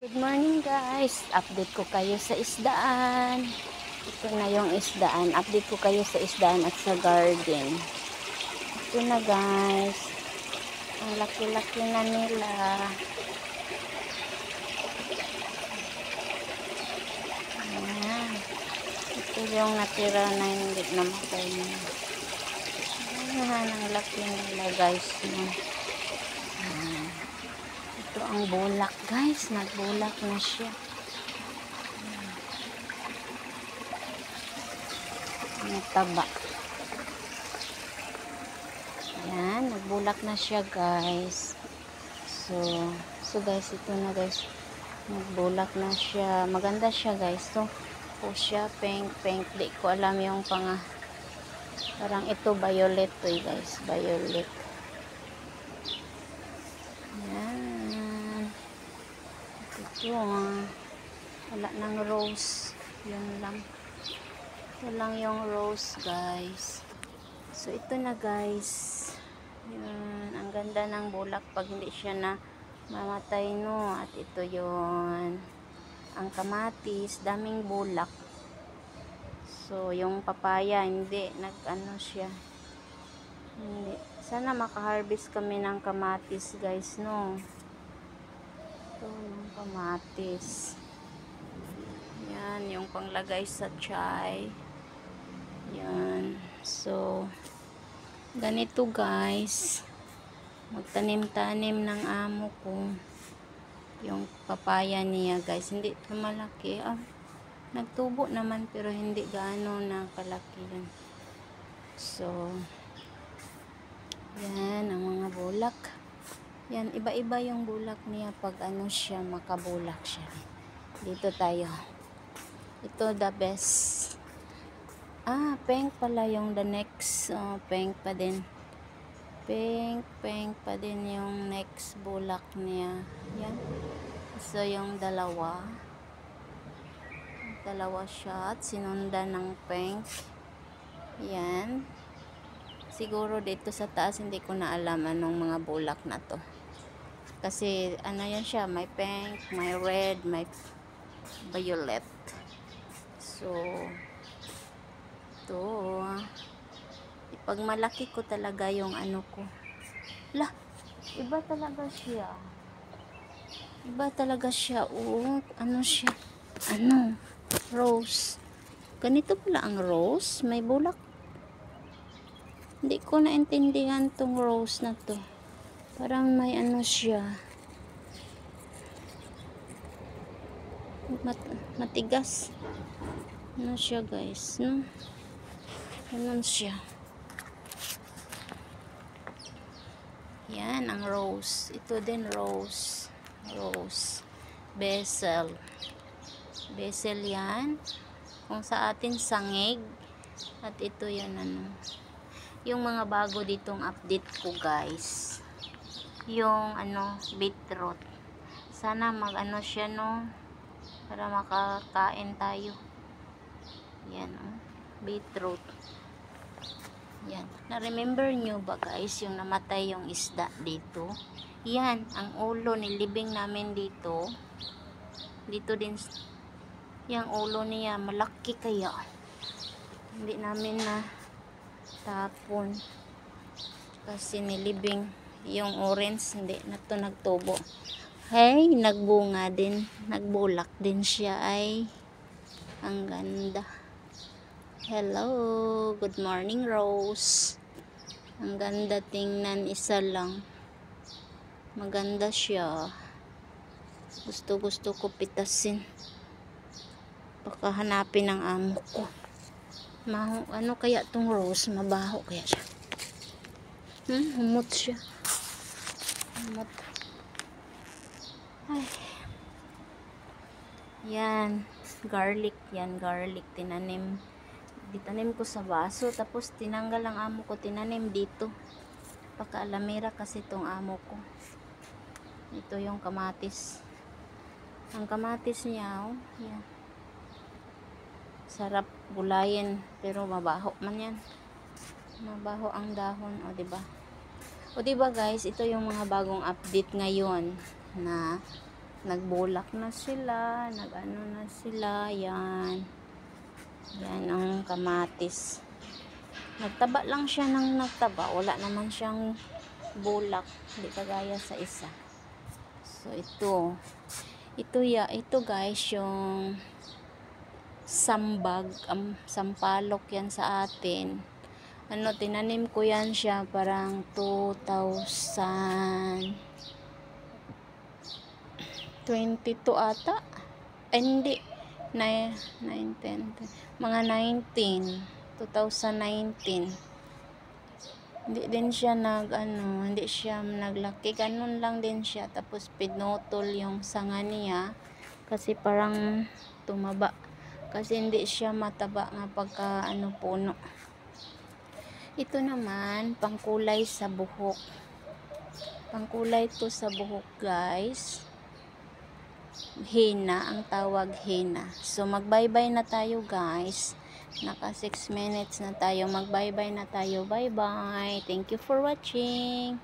Good morning guys, update ko kayo sa isdaan. Ito na yung isdaan, update ko kayo sa isdaan at sa garden. Ito na guys, ang laki-laki na nila. Ayan. Ito yung natira na hindi namatay na. Ayan, ang laki nila guys. Ito ang bulak guys, nagbulak na siya. Taba. Yan, nagbulak na siya guys. So guys, ito na guys. Nagbulak na siya. Maganda siya guys. So, siya pink. Di ko alam yung parang ito violet to guys. Violet. Yan. Ito wala nang rose. Yan lang. Ito lang yung rose guys. So ito na guys. Yan, ang ganda ng bulak pag hindi siya na mamatay no. At ito yon ang kamatis, daming bulak. So yung papaya hindi nag-ano siya. Hindi. Sana maka-harvest kami ng kamatis guys no. Ito yung kamatis. Yan yung panglagay sa chai. Yan. So, ganito guys. Magtanim-tanim ng amo ko. Yung papaya niya guys. Hindi ito malaki. Nagtubo naman pero hindi gaano na kalaki yun. So, yan ang mga bulak. Yan, iba-iba yung bulak niya pag ano siya, makabulak siya. Dito tayo. Ito the best. Pink pala yung the next. Pink pa din. Pink pa din yung next bulak niya. Yan. So, yung dalawa shot. Sinundan ng pink. Yan. Siguro dito sa taas, hindi ko na alam anong mga bulak na to. Kasi, ano yan siya, may pink, may red, may violet. So, ito. Pag malaki ko talaga yung ano ko. Iba talaga siya. Iba talaga siya. Ano siya? Rose. Ganito pala ang rose. May bulak. Hindi ko naintindihan tong rose na to. Parang may ano siya. Matigas. Ano siya guys, no? Ganun siya. Yan ang rose. Ito din rose. Basil. Basil yan. Kung sa atin sangig. At ito yan yung mga bago ditong update ko guys. Yung beetroot. Sana mag siya no. Para makakain tayo. Yan beetroot. Yan. Na-remember nyo ba guys yung namatay yung isda dito? Yan. Ang ulo nilibing namin dito. Dito din. Yung ulo niya. Malaki kaya. Hindi namin na tapon. Kasi nilibing. Yung orange hindi na to nagtubo. Hey, nagbunga din. Nagbulak din siya ay. Ang ganda. Hello, good morning Rose. Ang ganda tingnan, isa lang. Maganda siya. Gusto ko pitasin. Baka hanapin ng amo ko. Ano kaya tong rose? Mabaho kaya siya? Humot siya. Humot. Ay. Yan. Garlic. Yan, garlic. Tinanim ko sa baso. Tapos tinanggal ang amo ko. Tinanim dito. Paka-alamera kasi itong amo ko. Ito yung kamatis. Ang kamatis niya, yan. Sarap gulayin. Pero mabaho man yan. Mabaho ang dahon. Diba? Diba guys, ito yung mga bagong update ngayon na nagbulak na sila, nag-ano na sila, yan. Yan ang kamatis. Nagtaba lang siya ng nagtaba, wala naman siyang bulak, hindi kagaya sa isa. So ito guys, yung sambag, sampalok yan sa atin. Ano, tinanim ko yan siya parang 2022 ata. Ay, hindi. 2019. Hindi din siya hindi siya naglaki. Ganun lang din siya. Tapos pinutol yung sanga niya. Kasi parang tumaba. Kasi hindi siya mataba nga pagka puno. Ito naman, pangkulay sa buhok. Pangkulay to sa buhok, guys. Henna, ang tawag henna. So, mag-bye-bye na tayo, guys. Naka 6 minutes na tayo. Mag-bye-bye na tayo. Bye-bye. Thank you for watching.